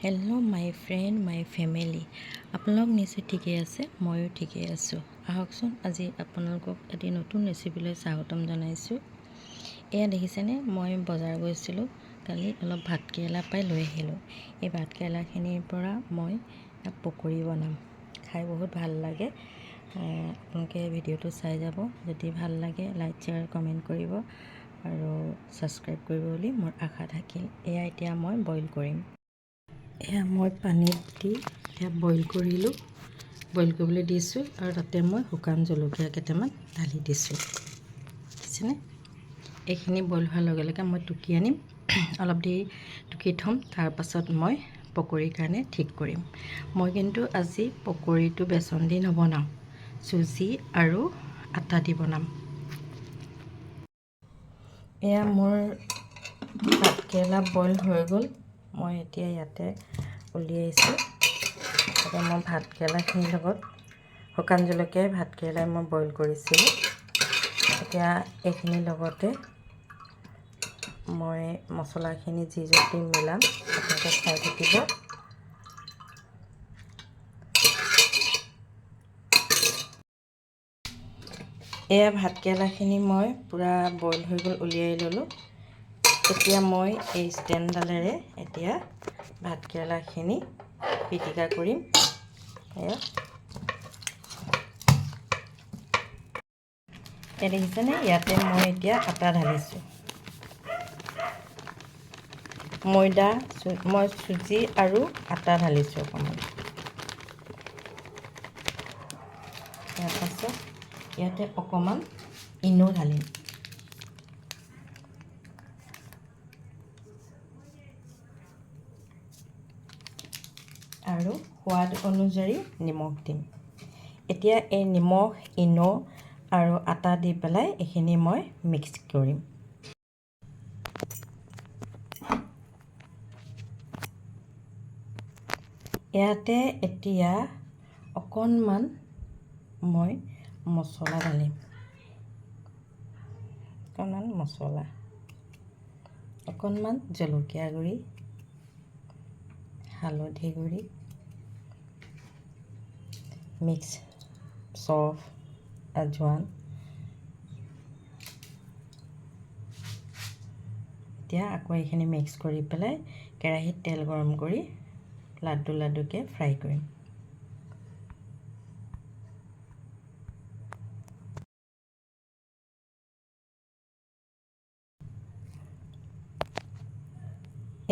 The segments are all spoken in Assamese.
Hello' my friend my family, আপোনালোক নিশ্চয় ঠিকেই আছে, ময়ো ঠিকেই আছোঁ। আহকচোন আজি আপোনালোকক এটি নতুন ৰেচিপিলৈ স্বাগতম জনাইছোঁ। এয়া দেখিছেনে, মই বজাৰ গৈছিলোঁ কালি, অলপ ভাতকেৰেলা পাই লৈ আহিলোঁ। এই ভাতকেৰেলাখিনিৰ পৰা মই পকৰি বনাম, খাই বহুত ভাল লাগে। আপোনালোকে ভিডিঅ'টো চাই যাব। যদি ভাল লাগে লাইক শ্বেয়াৰ কমেণ্ট কৰিব আৰু ছাবস্ক্ৰাইব কৰিব বুলি মোৰ আশা থাকিল। এয়া এতিয়া মই বইল কৰিম। এয়া মই পানীত দি বইল কৰিলোঁ, বইল কৰিবলৈ দিছোঁ আৰু তাতে মই শুকান জলকীয়া কেইটামান ঢালি দিছোঁ। দেখিছেনে, এইখিনি বইল হোৱাৰ লগে লগে মই টুকি আনিম, অলপ দেৰি টুকি থ'ম, তাৰপাছত মই পকৰীৰ কাৰণে ঠিক কৰিম। মই কিন্তু আজি পকৰীটো বেচন দি নবনাওঁ, চুজি আৰু আটা দি বনাম। এয়া মোৰ ভাতকেৰেলা বইল হৈ গ'ল, মই এতিয়া ইয়াতে উলিয়াইছোঁ। এতিয়া মই ভাতকেৰেলাখিনিৰ লগত শুকান জলকীয়াই ভাতকেৰেলাই মই বইল কৰিছিলোঁ। এতিয়া এইখিনিৰ লগতে মই মছলাখিনি যি জুতি মিলাম, আপোনালোকে চাই থাকিব। এয়া ভাতকেৰেলাখিনি মই পূৰা বইল হৈ গ'ল, উলিয়াই ল'লোঁ। এতিয়া মই এই ষ্টেণ্ডডালেৰে এতিয়া ভাতকেৰেলাখিনি পিটিকা কৰিম। এয়া দেখিছেনে, ইয়াতে মই এতিয়া আটা ঢালিছোঁ। মই চুজি আৰু আটা ঢালিছোঁ অকণমান। তাৰপাছত ইয়াতে অকণমান ইনো ঢালিম। আৰু সোৱাদ অনুযায়ী নিমখ দিম। এতিয়া এই নিমখ, ইনো আৰু আটা দি পেলাই এইখিনি মই মিক্স কৰিম। ইয়াতে এতিয়া অকণমান মই মছলা ঢালিম, অকণমান জলকীয়া গুড়ি, হালধি গুড়ি, মিক্স চফ, আজৱাইন। এতিয়া আকৌ এইখিনি মিক্স কৰি পেলাই কেৰাহীত তেল গৰম কৰি লাডুকৈ ফ্ৰাই কৰিম।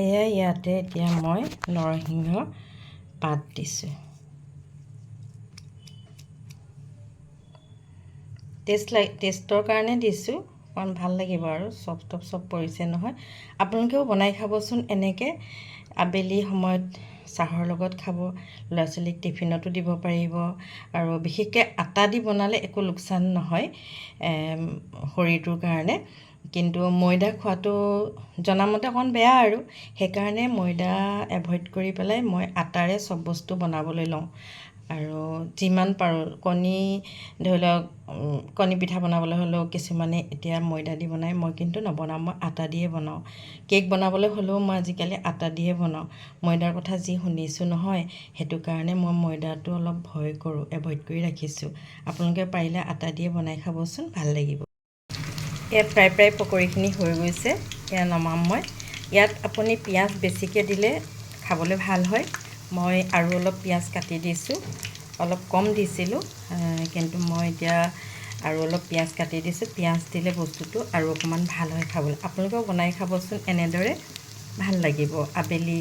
এয়া ইয়াতে এতিয়া মই নৰসিংহ পাত দিছোঁ। টেষ্টৰ কাৰণে দিছোঁ, অকণ ভাল লাগিব আৰু চব পৰিছে নহয়। আপোনালোকেও বনাই খাবচোন এনেকৈ। আবেলি সময়ত চাহৰ লগত খাব, ল'ৰা ছোৱালীক টিফিনতো দিব পাৰিব। আৰু বিশেষকৈ আটা দি বনালে একো লোকচান নহয় শৰীৰটোৰ কাৰণে, কিন্তু ময়দা খোৱাটো জনামতে অকণ বেয়া আৰু সেইকাৰণে ময়দা এভইড কৰি পেলাই মই আটাৰে চব বস্তু বনাবলৈ লওঁ। আৰু যিমান পাৰোঁ ধৰি লওক কণী পিঠা বনাবলৈ হ'লেও কিছুমানে এতিয়া ময়দা দি বনায়, মই কিন্তু নবনাওঁ, মই আটা দিয়ে বনাওঁ। কেক বনাবলৈ হ'লেও মই আজিকালি আটা দিয়ে বনাওঁ। ময়দাৰ কথা যি শুনিছোঁ নহয়, সেইটো কাৰণে মই ময়দাটো অলপ ভয় কৰোঁ, এভইড কৰি ৰাখিছোঁ। আপোনালোকে পাৰিলে আটা দিয়ে বনাই খাবচোন, ভাল লাগিব। ইয়াত প্ৰায় পকৰীখিনি হৈ গৈছে, এয়া নমাম মই। ইয়াত আপুনি পিঁয়াজ বেছিকৈ দিলে খাবলৈ ভাল হয়। মই আৰু অলপ পিঁয়াজ কাটি দিছোঁ, অলপ কম দিছিলোঁ, কিন্তু মই এতিয়া আৰু অলপ পিঁয়াজ কাটি দিছোঁ। পিঁয়াজ দিলে বস্তুটো আৰু অকণমান ভাল হয় খাবলৈ। আপোনালোকেও বনাই খাবচোন এনেদৰে, ভাল লাগিব। আবেলি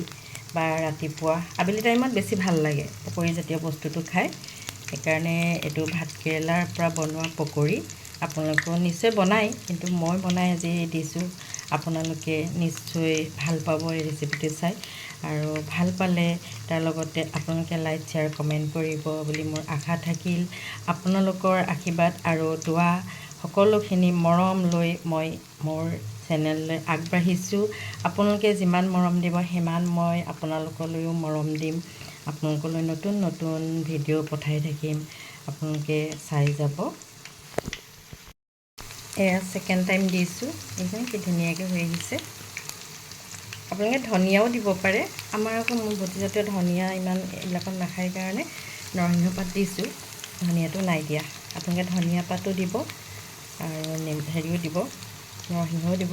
বা ৰাতিপুৱা, আবেলি টাইমত বেছি ভাল লাগে পকৰীজাতীয় বস্তুটো খাই। সেইকাৰণে এইটো ভাতকেৰেলাৰ পৰা বনোৱা পকৰী। আপোনালোকেও নিশ্চয় বনায়, কিন্তু মই বনাই আজি দিছোঁ। আপোনালোকে নিশ্চয় ভাল পাব এই ৰেচিপিটো চাই। আৰু ভাল পালে তাৰ লগতে আপোনালোকে লাইক শ্বেয়াৰ কমেণ্ট কৰিব বুলি মোৰ আশা থাকিল। আপোনালোকৰ আশীৰ্বাদ আৰু দোৱা সকলোখিনি মৰম লৈ মই মোৰ চেনেললৈ আগবাঢ়িছোঁ। আপোনালোকে যিমান মৰম দিব সিমান মই আপোনালোকলৈও মৰম দিম। আপোনালোকলৈ নতুন ভিডিঅ' পঠাই থাকিম, আপোনালোকে চাই যাব। এয়া ছেকেণ্ড টাইম দিছোঁ, কি ধুনীয়াকৈ হৈ আহিছে। আপোনালোকে ধনিয়াও দিব পাৰে। আমাৰ আকৌ মোৰ ভতিজাটোৱে ধনিয়া ইমান এইবিলাকত নাখায় কাৰণে নৰসিংহ পাত দিছোঁ, ধনিয়াটো নাই দিয়া। আপোনালোকে ধনিয়া পাতো দিব আৰু হেৰিও দিব, নৰসিংহও দিব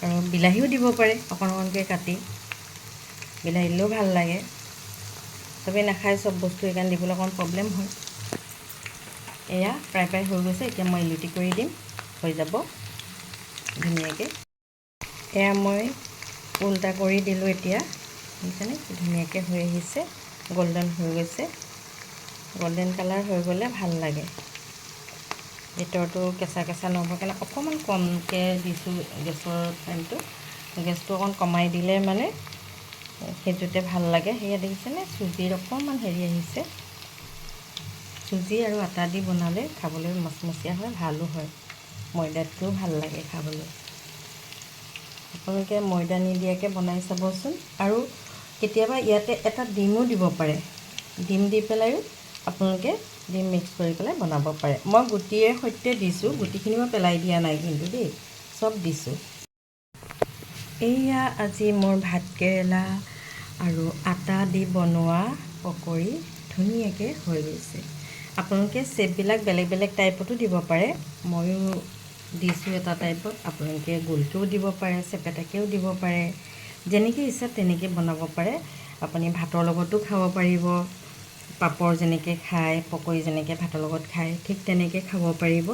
আৰু বিলাহীও দিব পাৰে অকণ অকণকৈ কাটি। বিলাহী দিলেও ভাল লাগে। চবেই নাখায় চব বস্তু, সেইকাৰণে দিবলৈ অকণ প্ৰব্লেম হয়। এয়া প্ৰায় হৈ গৈছে। এতিয়া মই লুটি কৰি দিম, হৈ যাব ধুনীয়াকৈ। এয়া মই উল্টা কৰি দিলোঁ। এতিয়া বুজিছেনে ধুনীয়াকৈ হৈ আহিছে, গল্ডেন হৈ গৈছে। গল্ডেন কালাৰ হৈ গ'লে ভাল লাগে। ভিতৰটো কেঁচা কেঁচা নহ'বৰ কাৰণে অকণমান কমকৈ দিছোঁ গেছৰ ফ্লেমটো। গেছটো অকণ কমাই দিলে মানে সেইটোতে ভাল লাগে। সেয়া দেখিছেনে চুজিৰ অকণমান হেৰি আহিছে। চুজি আৰু আটা দি বনালে খাবলৈ মচমচীয়া হয়, ভালো হয়। ময়দাতকৈও ভাল লাগে খাবলৈ। আপোনালোকে ময়দা নিদিয়াকৈ বনাই চাবচোন। আৰু কেতিয়াবা ইয়াতে এটা ডিমো দিব পাৰে। ডিম দি পেলাইও আপোনালোকে ডিম মিক্স কৰি পেলাই বনাব পাৰে। মই গুটিৰে সৈতে দিছোঁ, গুটিখিনি মই পেলাই দিয়া নাই কিন্তু দেই, চব দিছোঁ। এইয়া আজি মোৰ ভাতকেৰেলা আৰু আটা দি বনোৱা পকৰি ধুনীয়াকৈ হৈ গৈছে। আপোনালোকে শ্বেপবিলাক বেলেগ বেলেগ টাইপতো দিব পাৰে। ময়ো দিছোঁ এটা টাইপত, আপোনালোকে গোলকৈও দিব পাৰে, চেপেটাকৈও দিব পাৰে। যেনেকৈ ইচ্ছা তেনেকৈ বনাব পাৰে। আপুনি ভাতৰ লগতো খাব পাৰিব। পাপৰ যেনেকৈ খায়, পকৰি যেনেকৈ ভাতৰ লগত খায়, ঠিক তেনেকৈ খাব পাৰিব।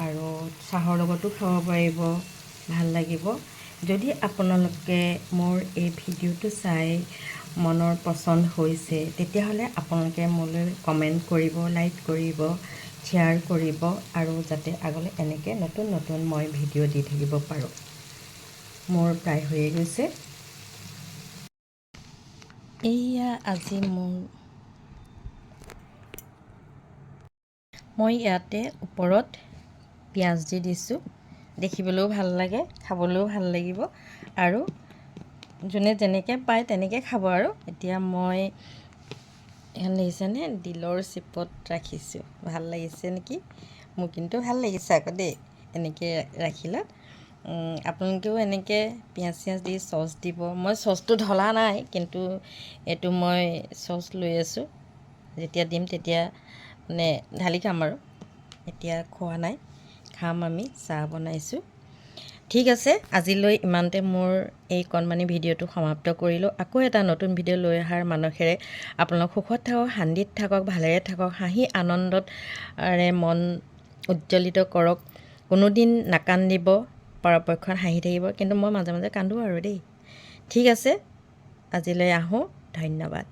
আৰু চাহৰ লগতো খাব পাৰিব, ভাল লাগিব। যদি আপোনালোকে মোৰ এই ভিডিঅ'টো চাই মনৰ পচন্দ হৈছে, তেতিয়াহ'লে আপোনালোকে মোলৈ কমেণ্ট কৰিব, লাইক কৰিব, শ্বেয়াৰ কৰিব আৰু যাতে আগলৈ এনেকৈ নতুন নতুন মই ভিডিঅ' দি থাকিব পাৰোঁ। মোৰ প্ৰায় হৈয়ে গৈছে। এইয়া আজি মই ইয়াতে ওপৰত পিঁয়াজ দি দিছোঁ। দেখিবলৈও ভাল লাগে, খাবলৈও ভাল লাগিব আৰু যোনে যেনেকৈ পায় তেনেকৈ খাব আৰু। এতিয়া মই এখন দেখিছেনে দিলৰ শ্বেপত ৰাখিছোঁ, ভাল লাগিছে নেকি? মোৰ কিন্তু ভাল লাগিছে আকৌ দেই এনেকৈ ৰাখিলে। আপোনালোকেও এনেকৈ পিঁয়াজ চিয়াজ দি চচ দিব। মই চচটো ঢলা নাই, কিন্তু এইটো মই চচ লৈ আছোঁ। যেতিয়া দিম তেতিয়া মানে ঢালি খাম আৰু। এতিয়া খোৱা নাই, খাম আমি। চাহ বনাইছোঁ। ঠিক আছে, আজিলৈ ইমানতে মোৰ এই কণমানি ভিডিঅ'টো সমাপ্ত কৰিলোঁ। আকৌ এটা নতুন ভিডিঅ' লৈ অহাৰ মানসেৰে আপোনালোক সুখত থাকক, শান্তিত থাকক, ভালেৰে থাকক, হাঁহি আনন্দৰে মন উজ্জ্বলিত কৰক। কোনোদিন নাকান্দিব, পৰাপক্ষত হাঁহি থাকিব। কিন্তু মই মাজে মাজে কান্দোঁ আৰু দেই। ঠিক আছে, আজিলৈ আহোঁ। ধন্যবাদ।